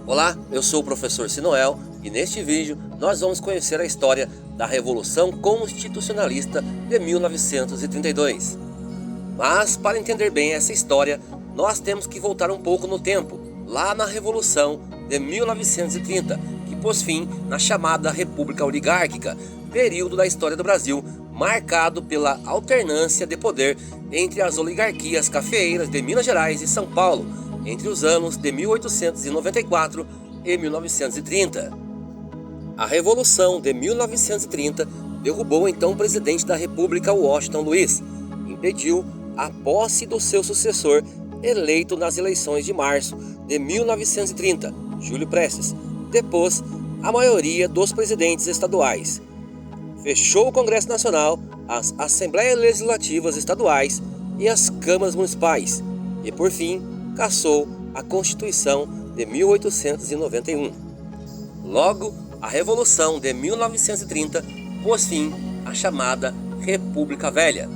Olá, eu sou o professor Sinoel e neste vídeo nós vamos conhecer a história da Revolução Constitucionalista de 1932. Mas para entender bem essa história, nós temos que voltar um pouco no tempo, lá na Revolução de 1930, que pôs fim na chamada República Oligárquica, período da história do Brasil marcado pela alternância de poder entre as oligarquias cafeeiras de Minas Gerais e São Paulo, entre os anos de 1894 e 1930. A Revolução de 1930 derrubou então o presidente da República, Washington Luiz, impediu a posse do seu sucessor eleito nas eleições de março de 1930, Júlio Prestes, depôs a maioria dos presidentes estaduais, fechou o Congresso Nacional, as Assembleias Legislativas Estaduais e as Câmaras Municipais e, por fim, cassou a Constituição de 1891. Logo, a Revolução de 1930 pôs fim à chamada República Velha,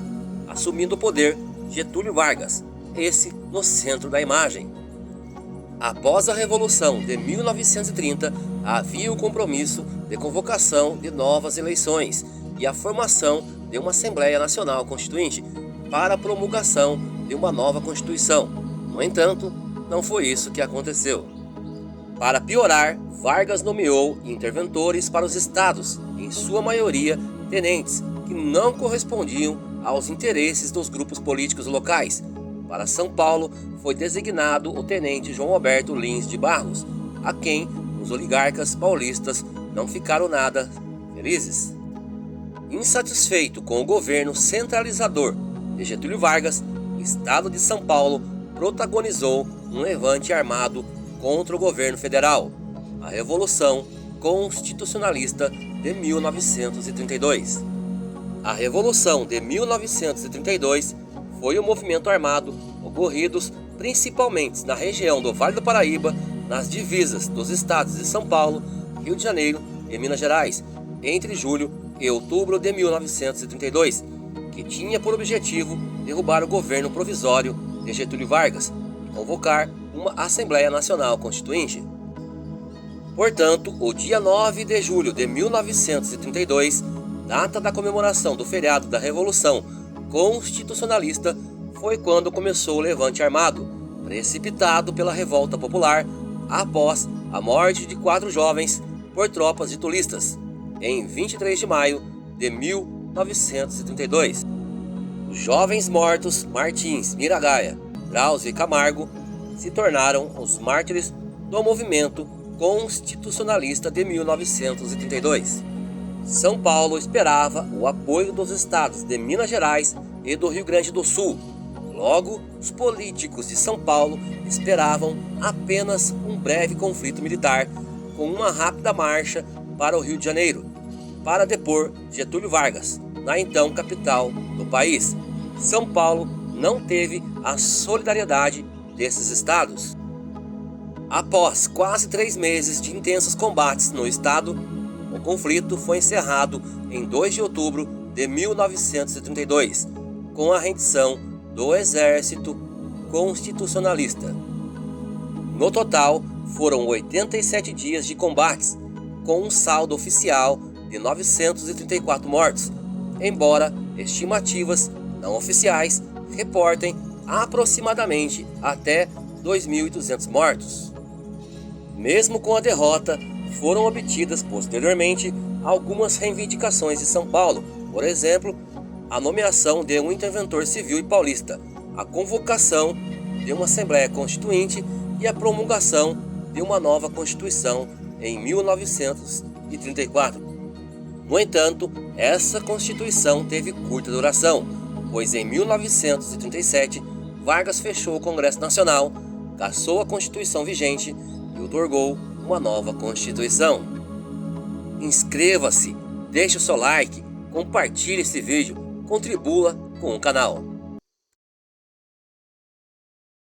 assumindo o poder Getúlio Vargas, esse no centro da imagem. Após a Revolução de 1930, havia o compromisso de convocação de novas eleições e a formação de uma Assembleia Nacional Constituinte para a promulgação de uma nova Constituição. No entanto, não foi isso que aconteceu. Para piorar, Vargas nomeou interventores para os estados, em sua maioria tenentes, que não correspondiam aos interesses dos grupos políticos locais. Para São Paulo, foi designado o tenente João Alberto Lins de Barros, a quem os oligarcas paulistas não ficaram nada felizes. Insatisfeito com o governo centralizador de Getúlio Vargas, o estado de São Paulo protagonizou um levante armado contra o governo federal, a Revolução Constitucionalista de 1932. A Revolução de 1932 foi um movimento armado ocorrido principalmente na região do Vale do Paraíba, nas divisas dos estados de São Paulo, Rio de Janeiro e Minas Gerais, entre julho e outubro de 1932, que tinha por objetivo derrubar o governo provisório de Getúlio Vargas e convocar uma Assembleia Nacional Constituinte. Portanto, o dia 9 de julho de 1932, data da comemoração do feriado da Revolução Constitucionalista, foi quando começou o levante armado, precipitado pela revolta popular após a morte de 4 jovens por tropas titulistas, em 23 de maio de 1932. Os jovens mortos Martins, Miragaia, Drauzio e Camargo se tornaram os mártires do movimento constitucionalista de 1932. São Paulo esperava o apoio dos estados de Minas Gerais e do Rio Grande do Sul. Logo, os políticos de São Paulo esperavam apenas um breve conflito militar com uma rápida marcha para o Rio de Janeiro, para depor Getúlio Vargas, na então capital do país. São Paulo não teve a solidariedade desses estados. Após quase 3 meses de intensos combates no estado, o conflito foi encerrado em 2 de outubro de 1932, com a rendição do Exército Constitucionalista. No total, foram 87 dias de combates, com um saldo oficial de 934 mortos, embora estimativas não oficiais reportem aproximadamente até 2.200 mortos. Mesmo com a derrota, foram obtidas posteriormente algumas reivindicações de São Paulo, por exemplo, a nomeação de um interventor civil e paulista, a convocação de uma Assembleia Constituinte e a promulgação de uma nova Constituição em 1934. No entanto, essa Constituição teve curta duração, pois em 1937 Vargas fechou o Congresso Nacional, cassou a Constituição vigente e outorgou uma nova Constituição. Inscreva-se, deixe o seu like, compartilhe esse vídeo, contribua com o canal.